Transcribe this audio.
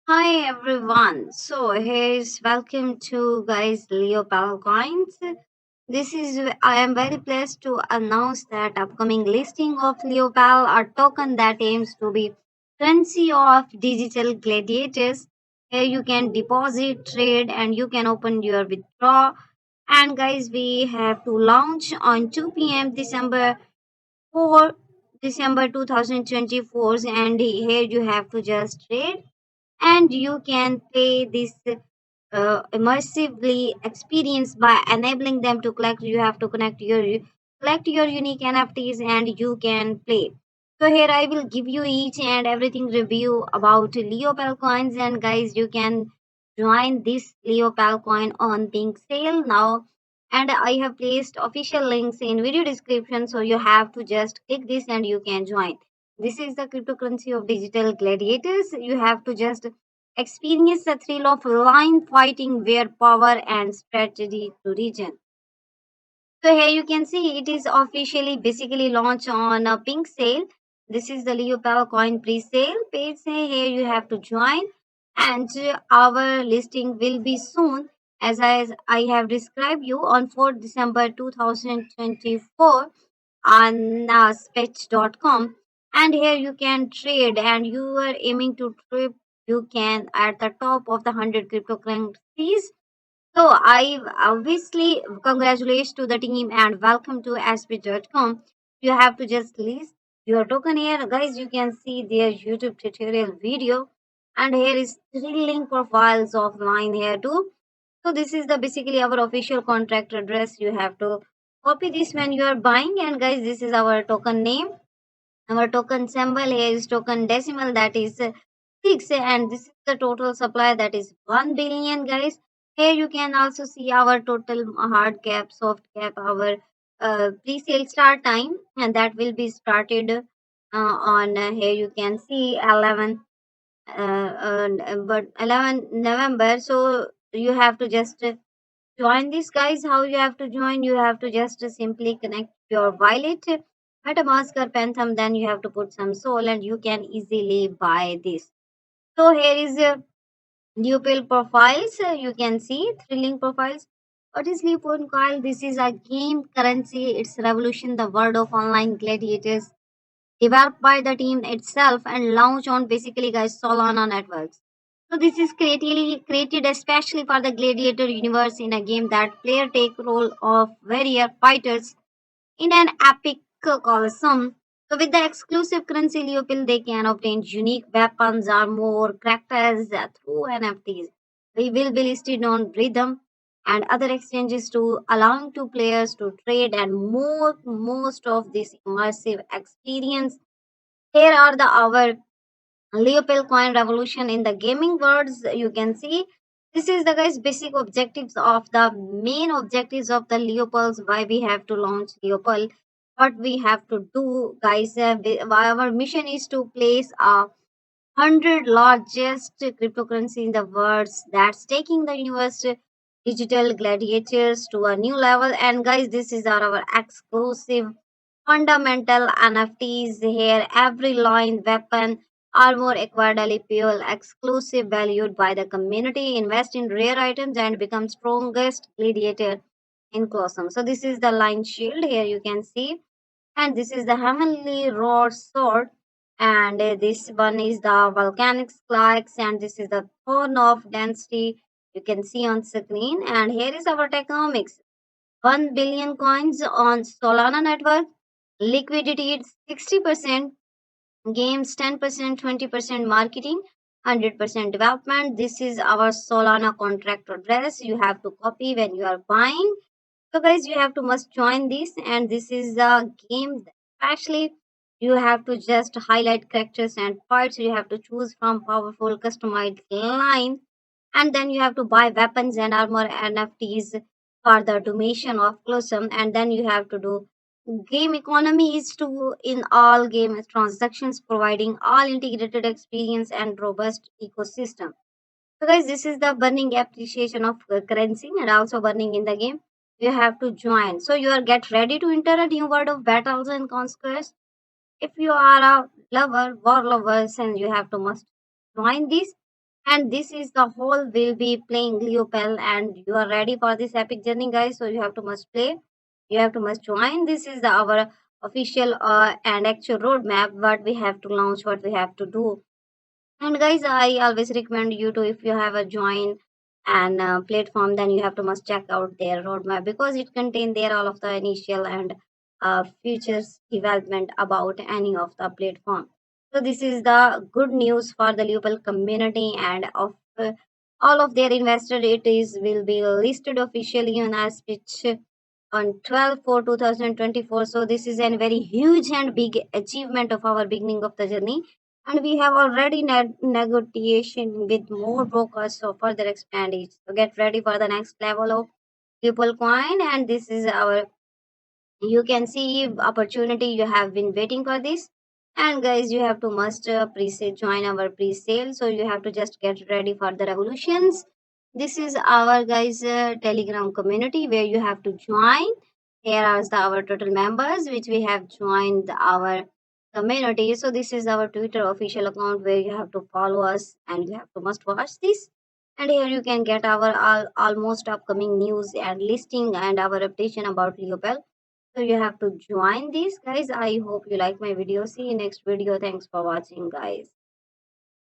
Hi everyone. So here's welcome to guys Leo Coins. I am very pleased to announce that upcoming listing of Leopal, a token that aims to be currency of digital gladiators. Here you can deposit, trade, and you can open your withdraw. And guys, we have to launch on 2 p.m. December 2024, and here you have to just trade and you can play this immersively experience by enabling them to collect. You have to collect your unique nfts and you can play. So here I will give you each and everything review about leopal coins, and guys you can join this leopal coin on pink sale now, and I have placed official links in video description, so you have to just click this and you can join. This is the cryptocurrency of digital gladiators. You have to just experience the thrill of line fighting where power and strategy to region. So here you can see it is officially basically launched on a pink sale. This is the Leopard coin pre-sale page. Here you have to join, and our listing will be soon, as I have described you on 4th December 2024 on sketch.com. And here you can trade, and you are aiming to trip. You can at the top of the 100 cryptocurrencies. So I obviously congratulations to the team and welcome to sp.com. You have to just list your token here. Guys, you can see their YouTube tutorial video, and here is thrilling profiles offline here too. So this is the basically our official contract address. You have to copy this when you are buying, and guys, this is our token name. Our token symbol here is token decimal, that is 6, and this is the total supply, that is 1 billion. Guys, here you can also see our total hard cap, soft cap, our pre-sale start time, and that will be started on here you can see 11 November. So you have to just join this, guys. How you have to join? You have to just simply connect your wallet, MetaMask or Phantom, then you have to put some soul and you can easily buy this. So here is Leopold profiles. You can see thrilling profiles. What is Leopold coil? This is a game currency. It's revolution the world of online gladiators, developed by the team itself and launched on basically guys Solana networks. So this is created especially for the gladiator universe in a game that player take role of warrior fighters in an epic coliseum. So with the exclusive currency Leopil, they can obtain unique weapons, armor, characters through NFTs. We will be listed on Rhythm and other exchanges to allowing to players to trade and more most of this immersive experience. Here are the our Leopold coin revolution in the gaming worlds. You can see this is the guys basic objectives of the main objectives of the Leopolds. Why we have to launch Leopold? What we have to do, guys? Our mission is to place a 100 largest cryptocurrency in the world, that's taking the universe digital gladiators to a new level. And guys, this is our exclusive fundamental nfts. Here every line, weapon, armor acquired daily fuel exclusive valued by the community, invest in rare items and become strongest gladiator in cosmos. So this is the line shield, here you can see, and this is the heavenly roar sword, and this one is the volcanic spikes, and this is the thorn of density, you can see on screen. And here is our tokenomics: 1 billion coins on solana network, liquidity is 60%, games 10%, 20% marketing, 100% development. This is our solana contract address, you have to copy when you are buying. So guys, you have to must join this, and this is the game. Actually, you have to just highlight characters and parts. You have to choose from powerful customized line, and then you have to buy weapons and armor NFTs for the automation of Closum, and then you have to do game economy is to in all game transactions, providing all integrated experience and robust ecosystem. So guys, this is the burning appreciation of currency and also burning in the game. You have to join. So you are get ready to enter a new world of battles and conquest. If you are a lover, war lovers, and you have to must join this. And this is the whole will be playing Leopel, and you are ready for this epic journey, guys. So you have to must play, you have to must join. This is the our official and actual roadmap, what we have to launch, what we have to do. And guys, I always recommend you to, if you have a join and platform, then you have to must check out their roadmap, because it contain there all of the initial and futures development about any of the platform. So this is the good news for the local community, and of all of their investor, it is will be listed officially on our speech on 12/4/2024. So this is a very huge and big achievement of our beginning of the journey, and we have already negotiation with more brokers so further expand it. So get ready for the next level of people coin, and this is our, you can see opportunity, you have been waiting for this. And guys, you have to must pre-sale, join our pre-sale, so you have to just get ready for the revolutions. This is our guys telegram community where you have to join. Here are our total members which we have joined our community. So this is our Twitter official account where you have to follow us and you have to must watch this. And here you can get our almost upcoming news and listing and our updation about Leopel. So you have to join these guys. I hope you like my video. See you next video. Thanks for watching, guys.